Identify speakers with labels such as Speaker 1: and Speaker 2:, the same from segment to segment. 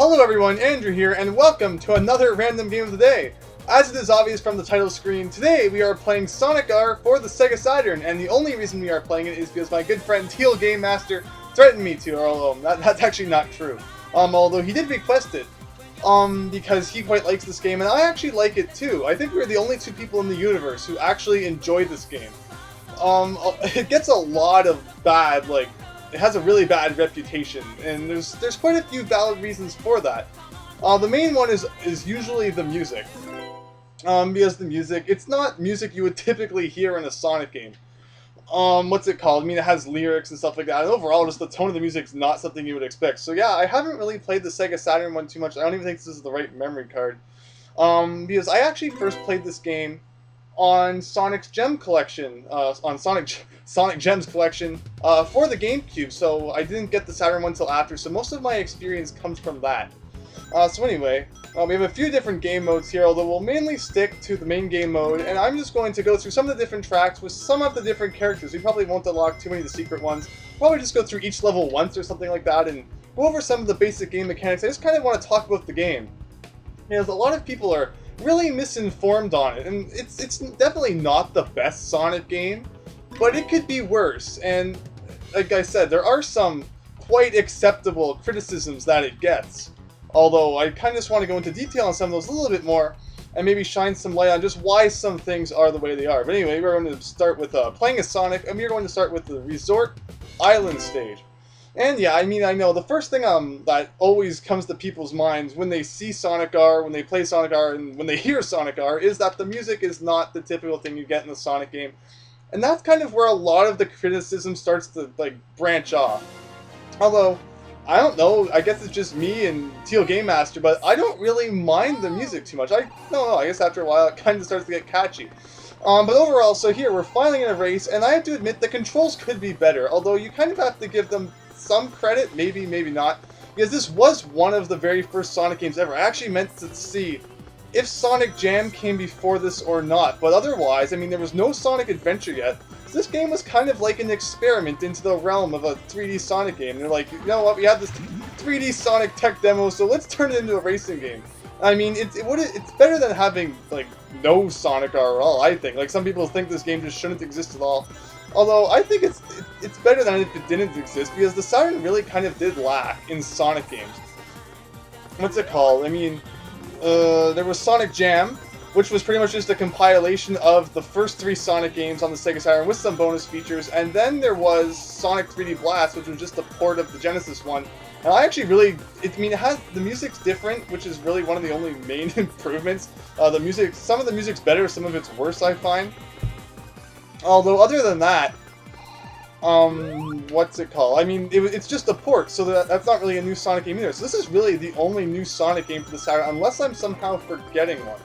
Speaker 1: Hello everyone, Andrew here, and welcome to another random game of the day. As it is obvious from the title screen, today we are playing Sonic R for the Sega Saturn, and the only reason we are playing it is because my good friend Teal Game Master threatened me to, although that's actually not true. Although he did request it, because he quite likes this game, and I actually like it too. I think we're the only two people in the universe who actually enjoy this game. It gets a lot of bad, it has a really bad reputation, and there's quite a few valid reasons for that. The main one is usually the music. Because the music, it's not music you would typically hear in a Sonic game. What's it called? I mean, it has lyrics and stuff like that, and overall, just the tone of the music's not something you would expect. So yeah, I haven't really played the Sega Saturn one too much. I don't even think this is the right memory card. Because I actually first played this game on Sonic's Gem Collection, on Sonic Gems Collection, for the GameCube, so I didn't get the Saturn one until after, so most of my experience comes from that. So anyway, we have a few different game modes here, although we'll mainly stick to the main game mode, and I'm just going to go through some of the different tracks with some of the different characters. We probably won't unlock too many of the secret ones. Probably just go through each level once or something like that, and go over some of the basic game mechanics. I just kind of want to talk about the game, because a lot of people are really misinformed on it, and it's definitely not the best Sonic game, but it could be worse, and like I said, there are some quite acceptable criticisms that it gets, although I kind of just want to go into detail on some of those a little bit more, and maybe shine some light on just why some things are the way they are. But anyway, we're going to start with playing as Sonic, and we're going to start with the Resort Island stage. And yeah, I mean, I know the first thing that always comes to people's minds when they see Sonic R, when they play Sonic R, and when they hear Sonic R, is that the music is not the typical thing you get in the Sonic game. And that's kind of where a lot of the criticism starts to, branch off. Although, I don't know, I guess it's just me and Teal Game Master, but I don't really mind the music too much. I don't know, I guess after a while it kind of starts to get catchy. But overall, so here, we're finally in a race, and I have to admit, the controls could be better, although you kind of have to give them some credit, maybe not, because this was one of the very first Sonic games ever. I actually meant to see if Sonic Jam came before this or not, but otherwise, I mean, there was no Sonic Adventure yet, so this game was kind of like an experiment into the realm of a 3D Sonic game. And they're like, you know what, we have this 3D Sonic tech demo, so let's turn it into a racing game. I mean, it's better than having, no Sonic R at all, I think. Some people think this game just shouldn't exist at all. Although, I think it's better than if it didn't exist, because the Saturn really kind of did lack in Sonic games. What's it called? I mean, there was Sonic Jam, which was pretty much just a compilation of the first 3 Sonic games on the Sega Saturn with some bonus features, and then there was Sonic 3D Blast, which was just a port of the Genesis one. And I actually really, the music's different, which is really one of the only main improvements. Some of the music's better, some of it's worse, I find. Although, other than that, what's it called? I mean, it's just a port, so that's not really a new Sonic game either. So this is really the only new Sonic game for the Saturn, unless I'm somehow forgetting one.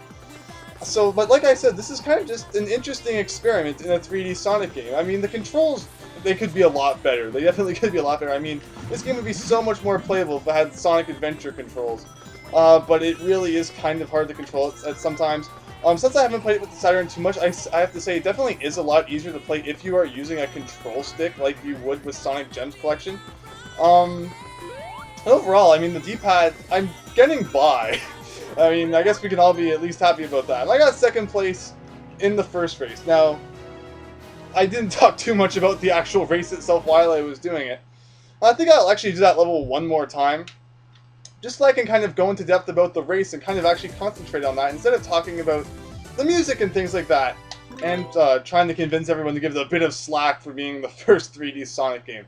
Speaker 1: So, but like I said, this is kind of just an interesting experiment in a 3D Sonic game. I mean, the controls, they could be a lot better. They definitely could be a lot better. I mean, this game would be so much more playable if it had Sonic Adventure controls. But it really is kind of hard to control at sometimes. Since I haven't played it with the Saturn too much, I have to say it definitely is a lot easier to play if you are using a control stick like you would with Sonic Gems Collection. Overall, I mean, the D-pad, I'm getting by. I mean, I guess we can all be at least happy about that. I got second place in the first race. Now, I didn't talk too much about the actual race itself while I was doing it. I think I'll actually do that level one more time, just so I can kind of go into depth about the race and kind of actually concentrate on that, instead of talking about the music and things like that, and trying to convince everyone to give it a bit of slack for being the first 3D Sonic game.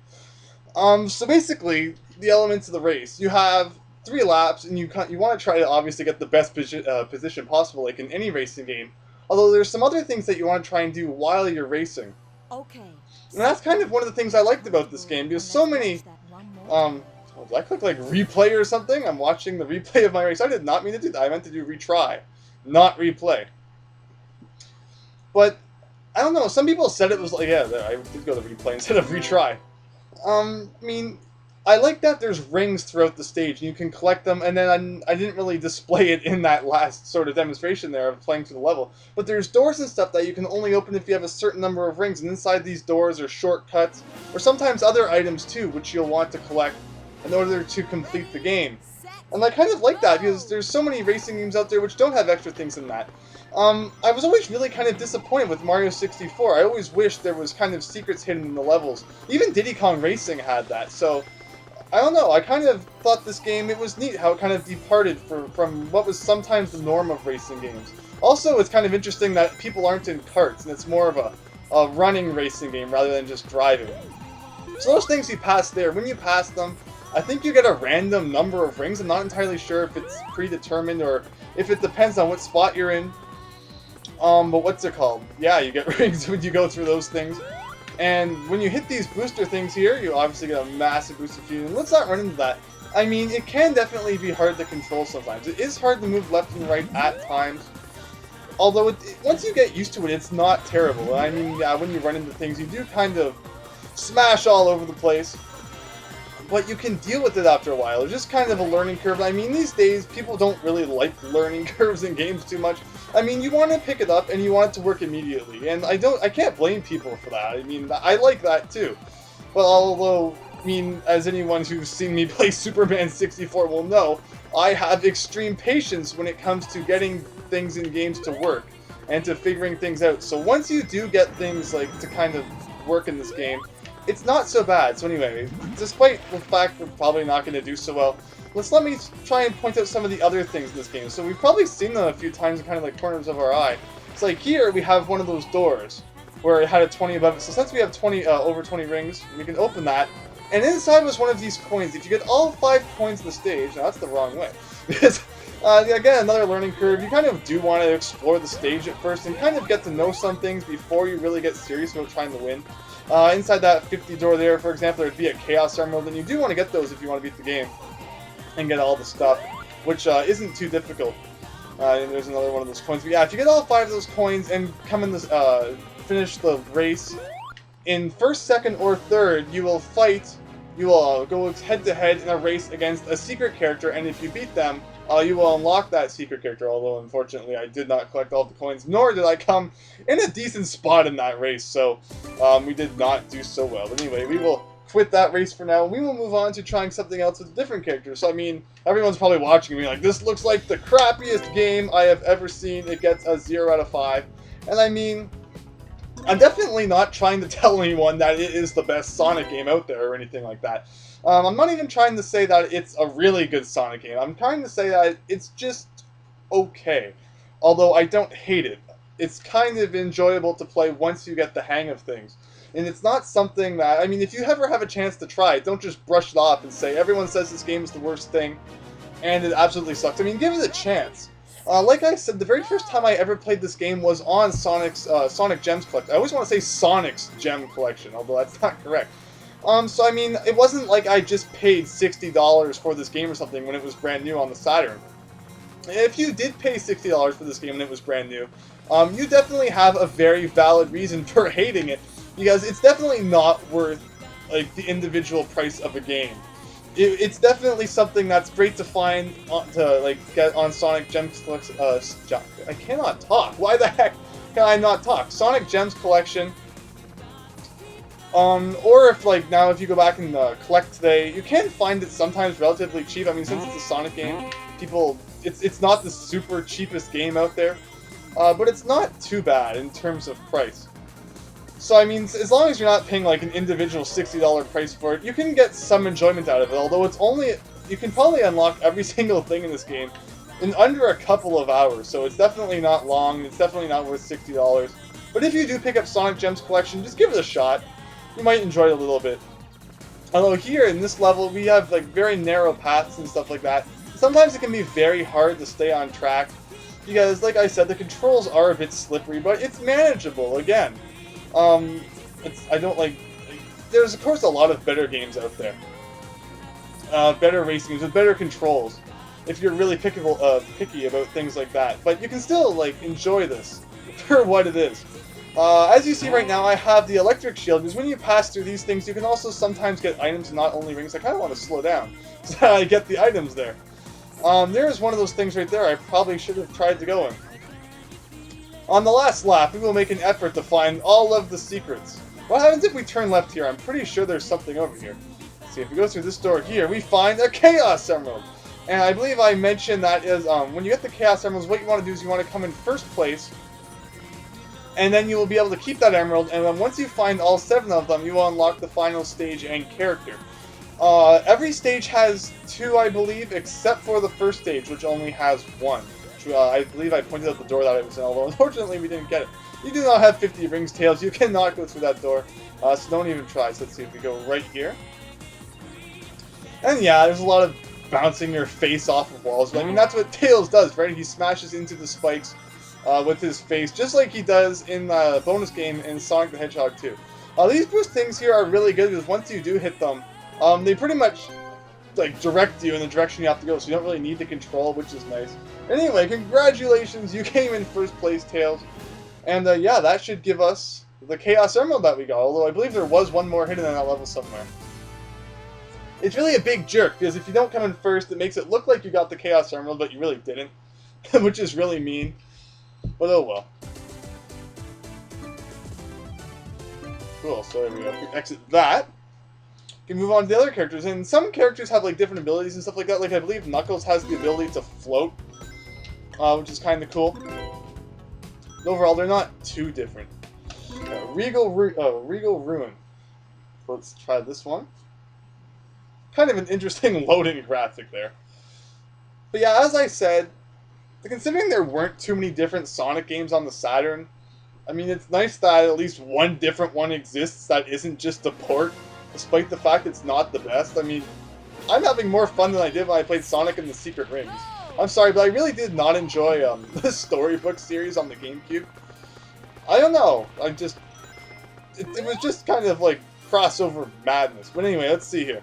Speaker 1: So basically, the elements of the race. You have 3 laps, and you want to try to obviously get the best position possible, like in any racing game. Although there's some other things that you want to try and do while you're racing. Okay. And that's kind of one of the things I liked about this game, because so many, did I click replay or something? I'm watching the replay of my race. I did not mean to do that. I meant to do retry, not replay. But, I don't know, some people said it was yeah, I did go to replay instead of retry. I mean, I like that there's rings throughout the stage, and you can collect them, and then I didn't really display it in that last sort of demonstration there of playing through the level. But there's doors and stuff that you can only open if you have a certain number of rings, and inside these doors are shortcuts, or sometimes other items too, which you'll want to collect in order to complete the game. And I kind of like that because there's so many racing games out there which don't have extra things in that. I was always really kind of disappointed with Mario 64. I always wished there was kind of secrets hidden in the levels. Even Diddy Kong Racing had that, so I don't know, I kind of thought this game, it was neat how it kind of departed from what was sometimes the norm of racing games. Also, it's kind of interesting that people aren't in karts, and it's more of a running racing game rather than just driving. So those things you pass there, when you pass them, I think you get a random number of rings. I'm not entirely sure if it's predetermined or if it depends on what spot you're in. But what's it called? Yeah, you get rings when you go through those things. And when you hit these booster things here, you obviously get a massive boost of fusion. Let's not run into that. I mean, it can definitely be hard to control sometimes. It is hard to move left and right at times. Although, once you get used to it, it's not terrible. I mean, yeah, when you run into things, you do kind of smash all over the place. But you can deal with it after a while. It's just kind of a learning curve. I mean, these days, people don't really like learning curves in games too much. I mean, you want to pick it up, and you want it to work immediately. And I can't blame people for that. I mean, I like that too. But although, I mean, as anyone who's seen me play Superman 64 will know, I have extreme patience when it comes to getting things in games to work and to figuring things out. So once you do get things like to kind of work in this game, it's not so bad. So anyway, despite the fact we're probably not going to do so well, let me try and point out some of the other things in this game. So we've probably seen them a few times in kind of like corners of our eye. It's like here we have one of those doors where it had a 20 above it. So since we have 20 over 20 rings, we can open that. And inside was one of these coins. If you get all 5 coins in the stage, now that's the wrong way. Because, again, another learning curve. You kind of do want to explore the stage at first and kind of get to know some things before you really get serious about trying to win. Inside that 50 door there, for example, there'd be a Chaos Emerald, and you do want to get those if you want to beat the game and get all the stuff, which isn't too difficult. And there's another one of those coins. But yeah, if you get all 5 of those coins and come in this, finish the race in first, second, or third, you will fight. You will go head-to-head in a race against a secret character, and if you beat them, you will unlock that secret character, although unfortunately I did not collect all the coins, nor did I come in a decent spot in that race, so we did not do so well. But anyway, we will quit that race for now, and we will move on to trying something else with a different character. So I mean, everyone's probably watching me like, this looks like the crappiest game I have ever seen. It gets a 0 out of 5, and I mean, I'm definitely not trying to tell anyone that it is the best Sonic game out there or anything like that. I'm not even trying to say that it's a really good Sonic game. I'm trying to say that it's just okay. Although I don't hate it. It's kind of enjoyable to play once you get the hang of things. And it's not something that, I mean, if you ever have a chance to try it, don't just brush it off and say, everyone says this game is the worst thing, and it absolutely sucks. I mean, give it a chance. Like I said, the very first time I ever played this game was on Sonic's Sonic Gems Collection. I always want to say Sonic's Gem Collection, although that's not correct. So I mean, it wasn't like I just paid $60 for this game or something when it was brand new on the Saturn. If you did pay $60 for this game when it was brand new, you definitely have a very valid reason for hating it, because it's definitely not worth like the individual price of a game. It's definitely something that's great to find to like get on Sonic Gems Collection. I cannot talk. Why the heck can I not talk? Sonic Gems Collection. Or if like now if you go back and collect today, you can find it sometimes relatively cheap. I mean, since it's a Sonic game, it's not the super cheapest game out there, but it's not too bad in terms of price. So I mean, as long as you're not paying like an individual $60 price for it, you can get some enjoyment out of it. Although you can probably unlock every single thing in this game in under a couple of hours. So it's definitely not long. It's definitely not worth $60. But if you do pick up Sonic Gems Collection, just give it a shot. You might enjoy it a little bit. Although here in this level, we have like very narrow paths and stuff like that. Sometimes it can be very hard to stay on track because, like I said, the controls are a bit slippery, but it's manageable. Again, there's of course a lot of better games out there, better racing games with better controls. If you're really picky about things like that, but you can still like enjoy this for what it is. As you see right now, I have the electric shield, because when you pass through these things, you can also sometimes get items and not only rings. I kind of want to slow down so that I get the items there. There's one of those things right there I probably should have tried to go in. On the last lap, we will make an effort to find all of the secrets. What happens if we turn left here? I'm pretty sure there's something over here. Let's see, if we go through this door here, we find a Chaos Emerald. And I believe I mentioned that is when you get the Chaos Emeralds, what you want to do is you want to come in first place, and then you will be able to keep that emerald, and then once you find all 7 of them, you will unlock the final stage and character. Every stage has 2, I believe, except for the first stage, which only has 1. Which, I believe I pointed out the door that it was in, although unfortunately we didn't get it. You do not have 50 rings, Tails. You cannot go through that door, so don't even try. So let's see if we go right here. And yeah, there's a lot of bouncing your face off of walls. But I mean, that's what Tails does, right? He smashes into the spikes with his face, just like he does in the bonus game in Sonic the Hedgehog 2. These boost things here are really good because once you do hit them, they pretty much like direct you in the direction you have to go, so you don't really need the control, which is nice. Anyway, congratulations, you came in first place, Tails. And yeah, that should give us the Chaos Emerald that we got, although I believe there was one more hidden in that level somewhere. It's really a big jerk, because if you don't come in first, it makes it look like you got the Chaos Emerald, but you really didn't. Which is really mean. But oh well. Cool, so there we go. If we exit that, we can move on to the other characters. And some characters have like different abilities and stuff like that. Like I believe Knuckles has the ability to float, which is kind of cool. But overall, they're not too different. Regal Ruin. Let's try this one. Kind of an interesting loading graphic there. But yeah, as I said, considering there weren't too many different Sonic games on the Saturn, I mean, it's nice that at least one different one exists that isn't just a port, despite the fact it's not the best. I mean, I'm having more fun than I did when I played Sonic and the Secret Rings. I'm sorry, but I really did not enjoy the storybook series on the GameCube. I don't know, it was just kind of like crossover madness. But anyway, let's see here.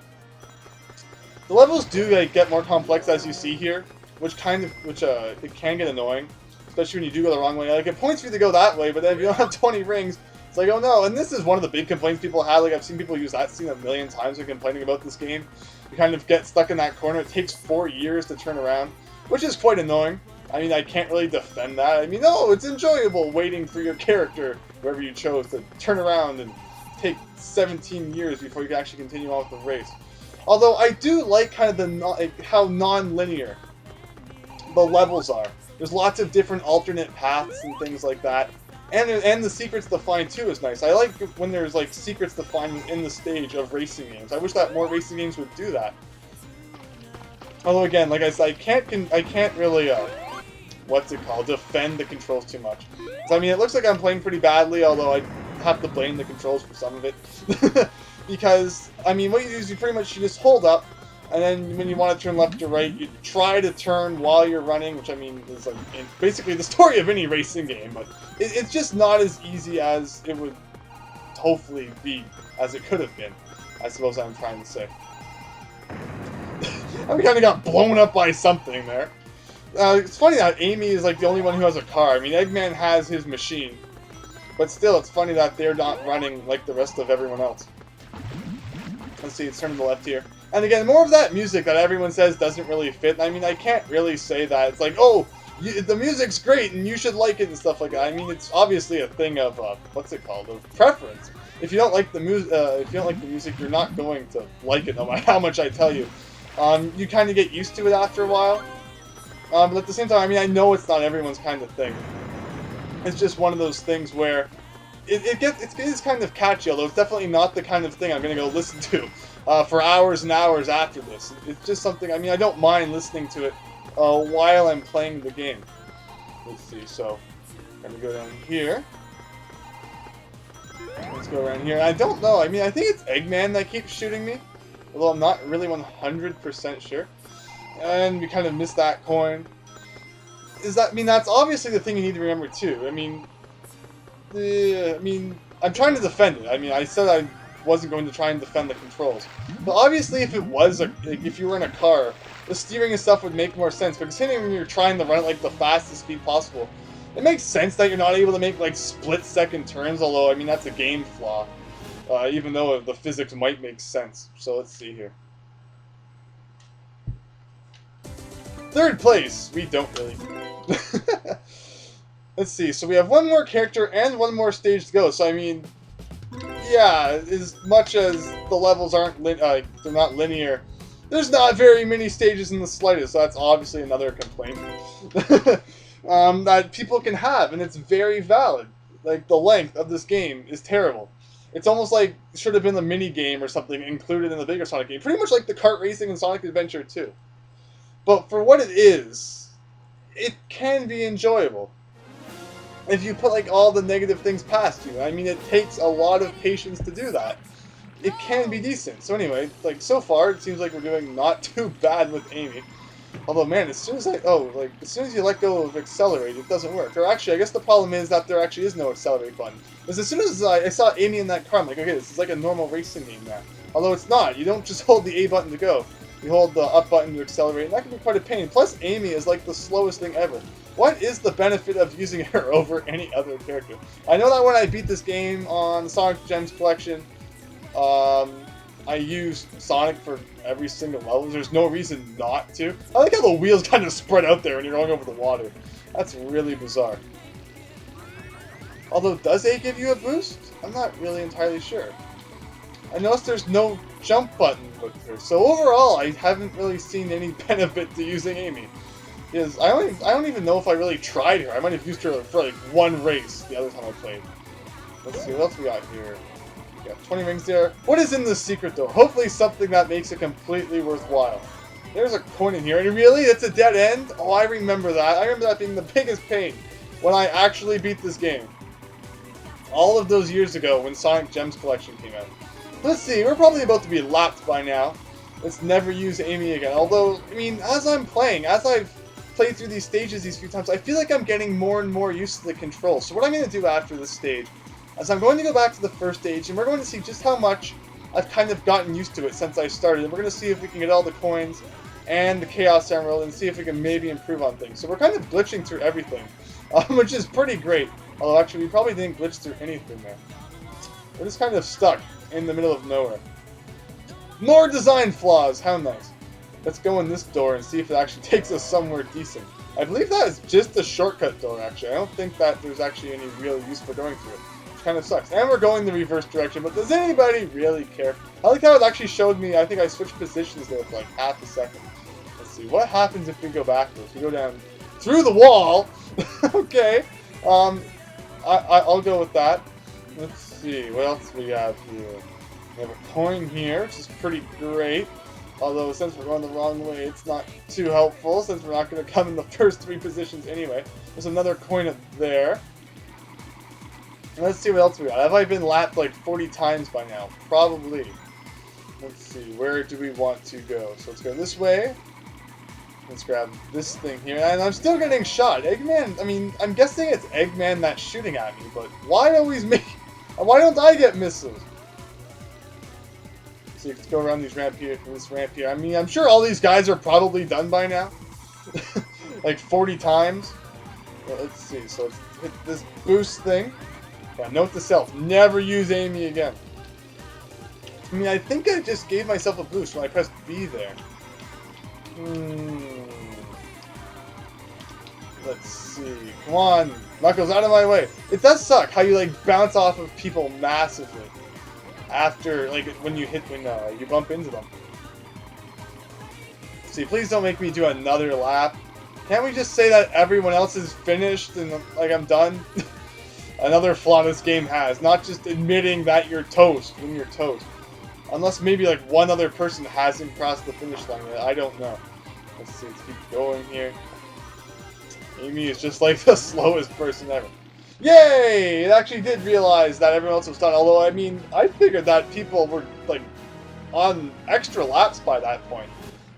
Speaker 1: The levels do like get more complex as you see here, which it can get annoying, especially when you do go the wrong way. Like it points for you to go that way, but then if you don't have 20 rings, it's like, oh no. And this is one of the big complaints people had. Like I've seen people use that scene a million times when complaining about this game. You kind of get stuck in that corner. It takes 4 years to turn around, which is quite annoying. I mean, I can't really defend that. I mean, no, it's enjoyable waiting for your character, whoever you chose, to turn around and take 17 years before you can actually continue on with the race. Although I do like kind of how non-linear the levels are. There's lots of different alternate paths and things like that. And the secrets to find too is nice. I like when there's like secrets to find in the stage of racing games. I wish that more racing games would do that. Although again, like I said, I can't really defend the controls too much. So, I mean, it looks like I'm playing pretty badly, although I have to blame the controls for some of it. Because, I mean, what you do is you just hold up, and then when you want to turn left or right, you try to turn while you're running, which I mean is like basically the story of any racing game, but it's just not as easy as it would hopefully be, as it could have been, I suppose I'm trying to say. I kind of got blown up by something there. It's funny that Amy is like the only one who has a car. I mean, Eggman has his machine, but still, it's funny that they're not running like the rest of everyone else. Let's see, it's turning to the left here. And again, more of that music that everyone says doesn't really fit. I mean, I can't really say that. It's like, oh, the music's great and you should like it and stuff like that. I mean, it's obviously a thing of, of preference. If you don't like the music, you're not going to like it no matter how much I tell you. You kind of get used to it after a while. But at the same time, I mean, I know it's not everyone's kind of thing. It's just one of those things where it is kind of catchy, although it's definitely not the kind of thing I'm going to go listen to for hours and hours after this. It's just something, I mean, I don't mind listening to it while I'm playing the game. Let's see, so I'm going to go down here. Let's go around here. I don't know, I mean, I think it's Eggman that keeps shooting me, although I'm not really 100% sure. And we kind of missed that coin. I mean, that's obviously the thing you need to remember too. I mean, I'm trying to defend it. I mean, I said I wasn't going to try and defend the controls. But obviously, if you were in a car, the steering and stuff would make more sense. But considering when you're trying to run at like the fastest speed possible, it makes sense that you're not able to make like split-second turns. Although, I mean, that's a game flaw. Even though the physics might make sense. So let's see here. Third place, we don't really. Let's see, so we have one more character and one more stage to go, so I mean, yeah, as much as the levels aren't they're not linear, There's not very many stages in the slightest, so that's obviously another complaint that people can have, and it's very valid. Like, the length of this game is terrible. It's almost like it should have been a mini game or something included in the bigger Sonic game. Pretty much like the kart racing in Sonic Adventure 2. But for what it is, it can be enjoyable. If you put like all the negative things past you. I mean, it takes a lot of patience to do that. It can be decent. So anyway, like so far, it seems like we're doing not too bad with Amy. Although, man, as soon as as soon as you let go of accelerate, it doesn't work. Or actually, I guess the problem is that there actually is no accelerate button. Because as soon as I saw Amy in that car, I'm like, okay, this is like a normal racing game now. Although it's not. You don't just hold the A button to go. You hold the up button to accelerate, and that can be quite a pain. Plus, Amy is like the slowest thing ever. What is the benefit of using her over any other character? I know that when I beat this game on Sonic Gems Collection, I used Sonic for every single level. There's no reason not to. I like how the wheels kind of spread out there when you're going over the water. That's really bizarre. Although, does A give you a boost? I'm not really entirely sure. I noticed there's no jump button with her. So overall, I haven't really seen any benefit to using Amy. Because I don't even know if I really tried her. I might have used her for like one race the other time I played. Let's see, what else we got here? We got 20 rings there. What is in the secret door? Hopefully something that makes it completely worthwhile. There's a coin in here. And really? It's a dead end? Oh, I remember that. I remember that being the biggest pain when I actually beat this game. All of those years ago when Sonic Gems Collection came out. Let's see, we're probably about to be lapped by now. Let's never use Amy again. Although, I mean, as I'm playing, as I've played through these stages these few times, I feel like I'm getting more and more used to the control. So what I'm going to do after this stage is I'm going to go back to the first stage, and we're going to see just how much I've kind of gotten used to it since I started. And we're going to see if we can get all the coins and the Chaos Emerald and see if we can maybe improve on things. So we're kind of glitching through everything, which is pretty great. Although actually we probably didn't glitch through anything there. We're just kind of stuck in the middle of nowhere. More design flaws! How nice. Let's go in this door and see if it actually takes us somewhere decent. I believe that is just a shortcut door, actually. I don't think that there's actually any real use for going through it. Which kind of sucks. And we're going the reverse direction, but does anybody really care? I like how it actually showed me, I think I switched positions there for like half a second. Let's see, what happens if we go backwards? We go down through the wall! Okay. I'll go with that. Let's see, what else do we have here? We have a coin here, which is pretty great. Although, since we're going the wrong way, it's not too helpful, since we're not going to come in the first three positions anyway. There's another coin up there. Let's see what else we got. Have I been lapped like 40 times by now? Probably. Let's see, where do we want to go? So let's go this way. Let's grab this thing here. And I'm still getting shot. Eggman, I mean, I'm guessing it's Eggman that's shooting at me, but why always me? Why don't I get missiles? So let's go around this ramp here. I mean, I'm sure all these guys are probably done by now. Like 40 times. Well, let's see. So let's hit this boost thing. Yeah, note to self. Never use Amy again. I mean, I think I just gave myself a boost when I pressed B there. Let's see. Come on. Knuckles, out of my way. It does suck how you, like, bounce off of people massively. After, like, when you you bump into them. See, please don't make me do another lap. Can't we just say that everyone else is finished and, like, I'm done? Another flaw this game has. Not just admitting that you're toast when you're toast. Unless maybe, like, one other person hasn't crossed the finish line yet. I don't know. Let's see, let's keep going here. Amy is just, like, the slowest person ever. Yay! It actually did realize that everyone else was done. Although, I mean, I figured that people were, like, on extra laps by that point.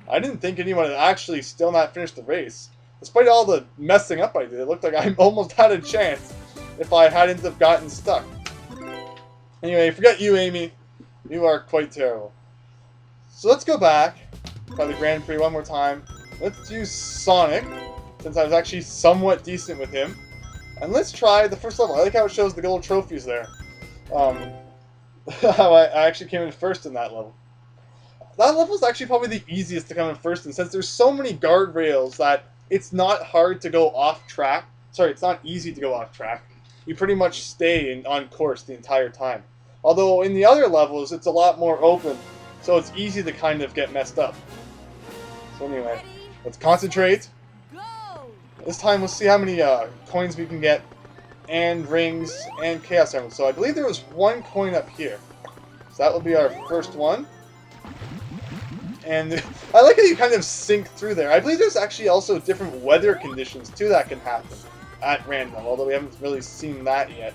Speaker 1: I didn't think anyone had actually still not finished the race. Despite all the messing up I did, it looked like I almost had a chance if I hadn't have gotten stuck. Anyway, forget you, Amy. You are quite terrible. So let's go back, try the Grand Prix one more time. Let's use Sonic, since I was actually somewhat decent with him. And let's try the first level. I like how it shows the gold trophies there. How I actually came in first in that level. That level is actually probably the easiest to come in first, and since there's so many guardrails that it's not hard to go off track. Sorry, it's not easy to go off track. You pretty much stay on course the entire time. Although in the other levels, it's a lot more open, so it's easy to kind of get messed up. So anyway, let's concentrate. This time we'll see how many coins we can get, and rings, and chaos emeralds. So I believe there was one coin up here. So that will be our first one. And I like how you kind of sink through there. I believe there's actually also different weather conditions too that can happen at random, although we haven't really seen that yet.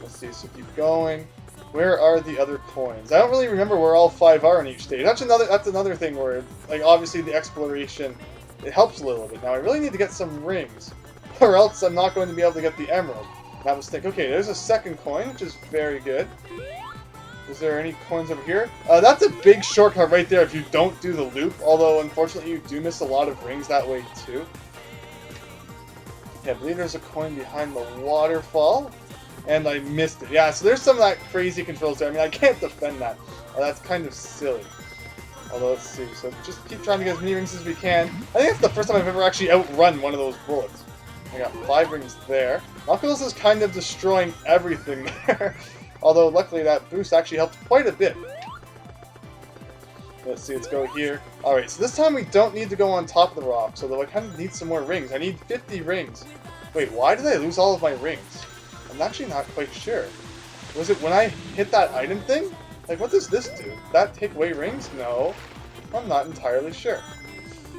Speaker 1: Let's see, so keep going. Where are the other coins? I don't really remember where all 5 are in each stage. That's another thing where, like, obviously the exploration, it helps a little bit. Now I really need to get some rings, or else I'm not going to be able to get the emerald. And I was thinking, okay, there's a second coin, which is very good. Is there any coins over here? That's a big shortcut right there if you don't do the loop, although unfortunately you do miss a lot of rings that way too. Okay, I believe there's a coin behind the waterfall, and I missed it. Yeah, so there's some of that crazy controls there. I mean, I can't defend that. That's kind of silly. Although, let's see, so just keep trying to get as many rings as we can. I think that's the first time I've ever actually outrun one of those bullets. I got 5 rings there. Knuckles is kind of destroying everything there. Although, luckily, that boost actually helped quite a bit. Let's see, let's go here. Alright, so this time we don't need to go on top of the rocks, although I kind of need some more rings. I need 50 rings. Wait, why did I lose all of my rings? I'm actually not quite sure. Was it when I hit that item thing? Like, what does this do? Did that take away rings? No. I'm not entirely sure.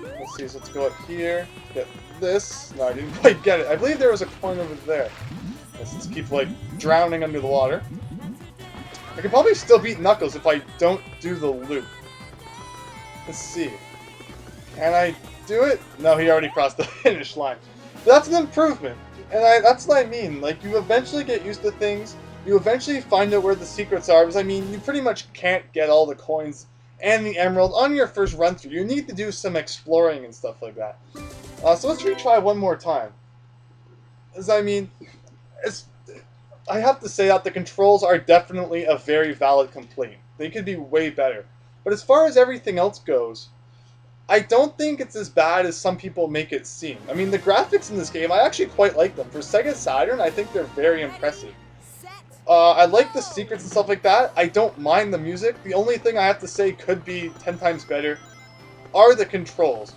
Speaker 1: Let's see, so let's go up here. Get this. No, I didn't quite get it. I believe there was a coin over there. Let's keep, like, drowning under the water. I could probably still beat Knuckles if I don't do the loop. Let's see. Can I do it? No, he already crossed the finish line. That's an improvement. And that's what I mean. Like, you eventually get used to things. You eventually find out where the secrets are. Because, I mean, you pretty much can't get all the coins and the emerald on your first run through. You need to do some exploring and stuff like that. So let's retry one more time. Because, I mean, I have to say that the controls are definitely a very valid complaint. They could be way better. But as far as everything else goes, I don't think it's as bad as some people make it seem. I mean, the graphics in this game, I actually quite like them. For Sega Saturn, I think they're very impressive. I like the secrets and stuff like that. I don't mind the music. The only thing I have to say could be 10 times better are the controls.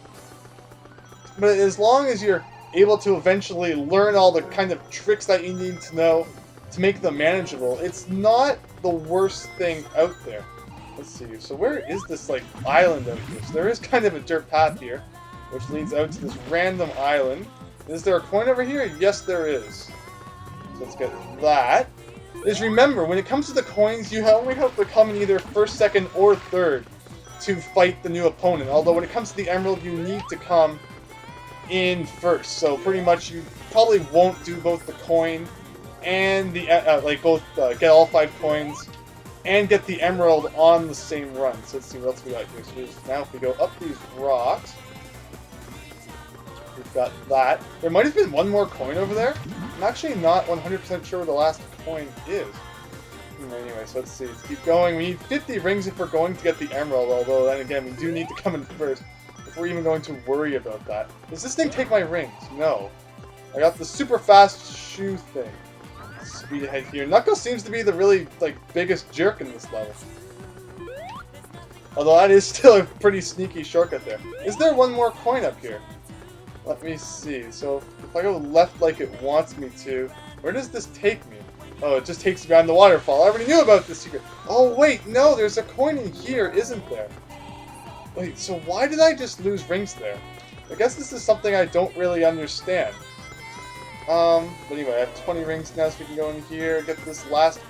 Speaker 1: But as long as you're able to eventually learn all the kind of tricks that you need to know to make them manageable, it's not the worst thing out there. Let's see, so where is this, like, island out here? So there is kind of a dirt path here, which leads out to this random island. Is there a coin over here? Yes, there is. So let's get that. Just remember, when it comes to the coins, you only have to come in either first, second, or third to fight the new opponent. Although when it comes to the emerald, you need to come in first. So pretty much you probably won't do both the coin and the, get all 5 coins and get the emerald on the same run. So let's see what else we got here. So now if we go up these rocks, we've got that. There might have been one more coin over there. I'm actually not 100% sure where the last coin is. Anyway, so let's see. Let's keep going. We need 50 rings if we're going to get the emerald, although then again, we do need to come in first if we're even going to worry about that. Does this thing take my rings? No. I got the super fast shoe thing. Speed ahead here. Knuckles seems to be the really, like, biggest jerk in this level. Although that is still a pretty sneaky shortcut there. Is there one more coin up here? Let me see. So if I go left like it wants me to, where does this take me? Oh, it just takes me around the waterfall. I already knew about this secret. Oh wait, no, there's a coin in here, isn't there? Wait, so why did I just lose rings there? I guess this is something I don't really understand. But anyway, I have 20 rings now, so we can go in here, get this last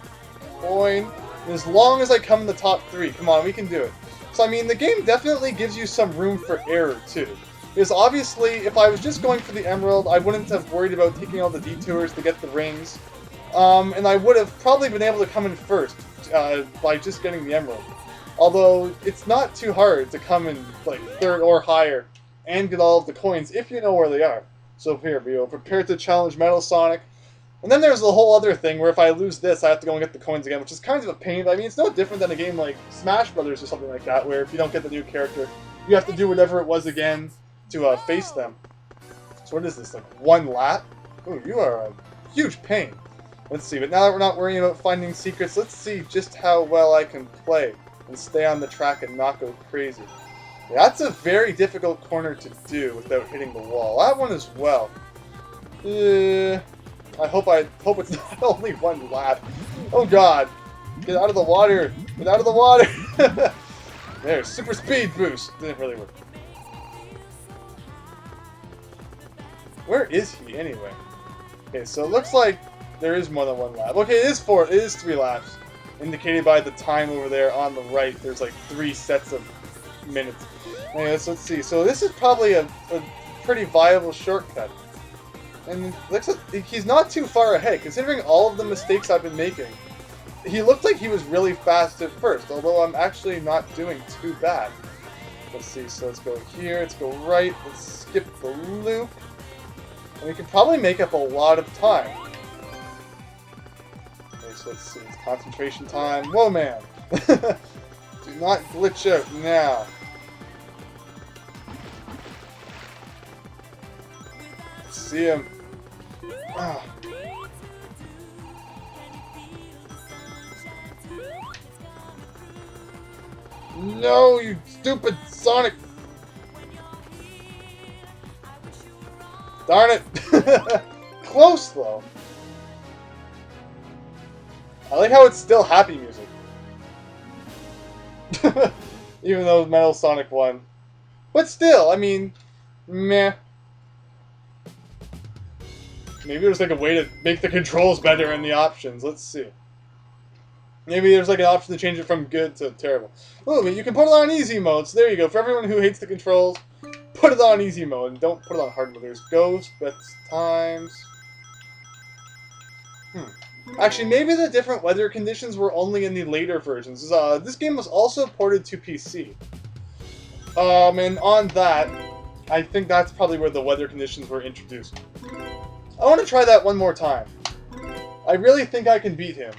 Speaker 1: coin. And as long as I come in the top 3, come on, we can do it. So I mean, the game definitely gives you some room for error too. Because obviously, if I was just going for the emerald, I wouldn't have worried about taking all the detours to get the rings. And I would have probably been able to come in first by just getting the emerald. Although, it's not too hard to come in like 3rd or higher and get all of the coins if you know where they are. So here we go, prepare to challenge Metal Sonic. And then there's the whole other thing where if I lose this, I have to go and get the coins again, which is kind of a pain. But I mean, it's no different than a game like Smash Brothers or something like that, where if you don't get the new character, you have to do whatever it was again to face them. So what is this, like 1 lap? Oh, you are a huge pain. Let's see, but now that we're not worrying about finding secrets, let's see just how well I can play and stay on the track and not go crazy. That's a very difficult corner to do without hitting the wall. That one as well. I hope it's not only one lap. Oh god. Get out of the water. Get out of the water. There, super speed boost. Didn't really work. Where is he anyway? Okay, so it looks like there is more than one lap. Okay, it is 3 laps. Indicated by the time over there on the right. There's like 3 sets of minutes. Anyways, let's see. So this is probably a pretty viable shortcut. And it looks like he's not too far ahead, considering all of the mistakes I've been making. He looked like he was really fast at first, although I'm actually not doing too bad. Let's see, so let's go here, let's go right, let's skip the loop. And we can probably make up a lot of time. Okay, so let's see, it's concentration time. Whoa, man! Do not glitch out now. See him. Ah. No, you stupid Sonic! Darn it! Close though. I like how it's still happy music. Even though Metal Sonic won. But still, I mean, meh. Maybe there's like a way to make the controls better in the options. Let's see. Maybe there's like an option to change it from good to terrible. Oh, but you can put it on easy mode. So there you go. For everyone who hates the controls, put it on easy mode and don't put it on hard mode. There's Ghost, Bets Times. Actually, maybe the different weather conditions were only in the later versions. This game was also ported to PC. And on that, I think that's probably where the weather conditions were introduced. I want to try that one more time. I really think I can beat him.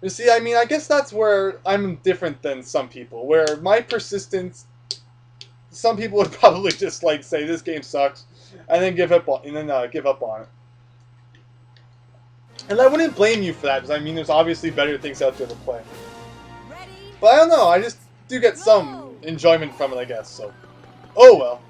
Speaker 1: You see, I mean, I guess that's where I'm different than some people, where my persistence, some people would probably just like say this game sucks, and then give up on it. And I wouldn't blame you for that, because I mean, there's obviously better things out there to play. But I don't know, I just do get some enjoyment from it, I guess. So, oh well.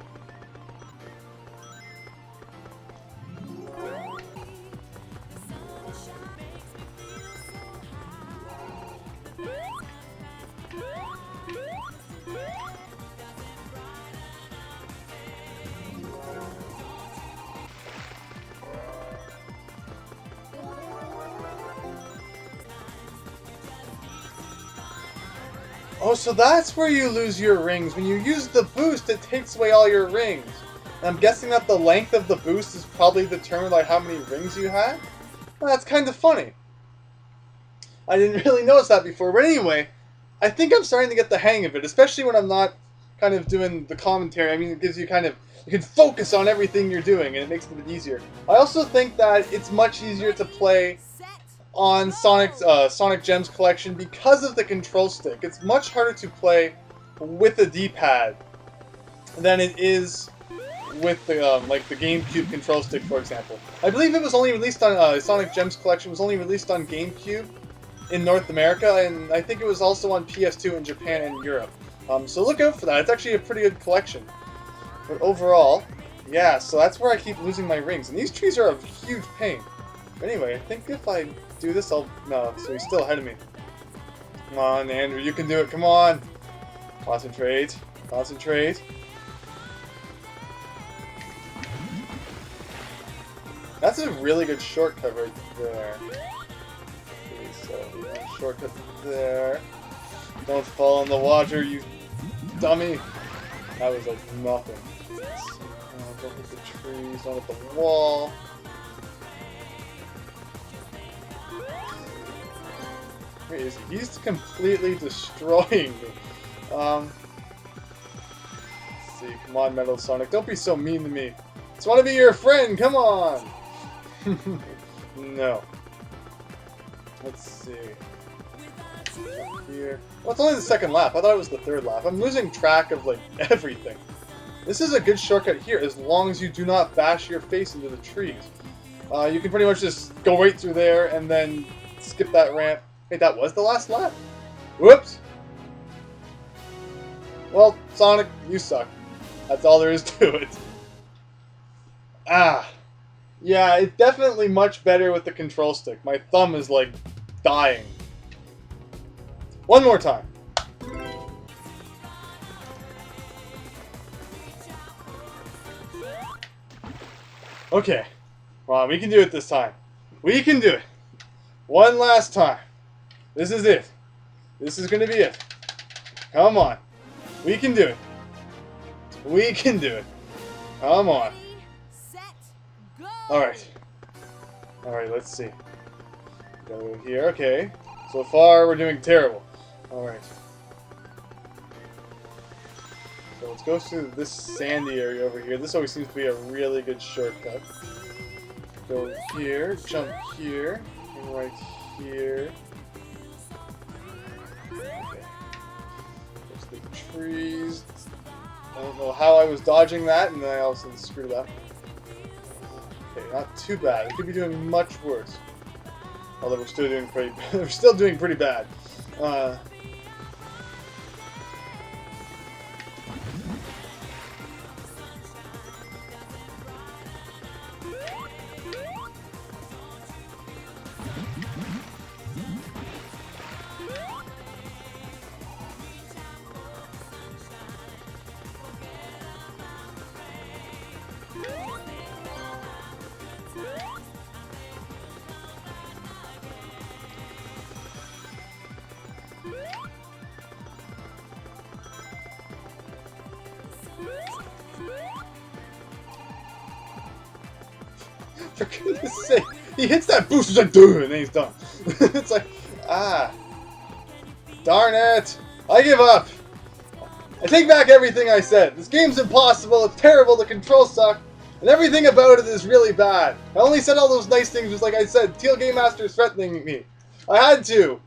Speaker 1: Oh, so that's where you lose your rings. When you use the boost, it takes away all your rings. And I'm guessing that the length of the boost is probably determined by how many rings you had? Well, that's kind of funny. I didn't really notice that before. But anyway, I think I'm starting to get the hang of it, especially when I'm not kind of doing the commentary. I mean, it gives you kind of... You can focus on everything you're doing, and it makes it a bit easier. I also think that it's much easier to play on Sonic Gems Collection because of the control stick. It's much harder to play with a D-pad than it is with the like the GameCube control stick, for example. I believe it was only released on Sonic Gems Collection was only released on GameCube in North America, and I think it was also on PS2 in Japan and Europe. So look out for that. It's actually a pretty good collection. But overall, yeah. So that's where I keep losing my rings, and these trees are a huge pain. But anyway, I think if I do this, no, so he's still ahead of me. Come on, Andrew, you can do it, come on! Concentrate, concentrate. That's a really good shortcut right there. Okay, so, shortcut there. Don't fall in the water, you dummy! That was like nothing. Don't hit the trees, don't hit the wall. Wait, he's completely destroying me. Let's see, come on, Metal Sonic, don't be so mean to me. I just want to be your friend, come on! No. Let's see. Up here. Well, it's only the second lap. I thought it was the third lap. I'm losing track of, like, everything. This is a good shortcut here, as long as you do not bash your face into the trees. You can pretty much just go right through there and then skip that ramp. Wait, that was the last lap? Whoops! Well, Sonic, you suck. That's all there is to it. Ah. Yeah, it's definitely much better with the control stick. My thumb is, like, dying. One more time. Okay. Well, we can do it this time. We can do it. One last time. This is it. This is going to be it. Come on. We can do it. We can do it. Come on. Alright. Alright, let's see. Go here. Okay. So far, we're doing terrible. Alright. So let's go through this sandy area over here. This always seems to be a really good shortcut. Go here, jump here, and right here. Okay. There's the trees. I don't know how I was dodging that, and then I also screwed it up. Okay, not too bad. We could be doing much worse. Although we're still doing pretty we're still doing pretty bad. For goodness sake, he hits that boost, he's like, dude, and then he's done. It's like, darn it, I give up. I take back everything I said. This game's impossible, it's terrible, the controls suck, and everything about it is really bad. I only said all those nice things just like I said, Teal Game Master's threatening me. I had to.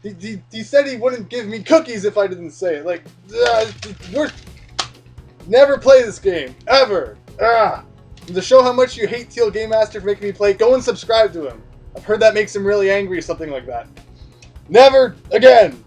Speaker 1: He said he wouldn't give me cookies if I didn't say it. Like, never play this game, ever. And to show how much you hate Teal Game Master for making me play, go and subscribe to him. I've heard that makes him really angry or something like that. Never again!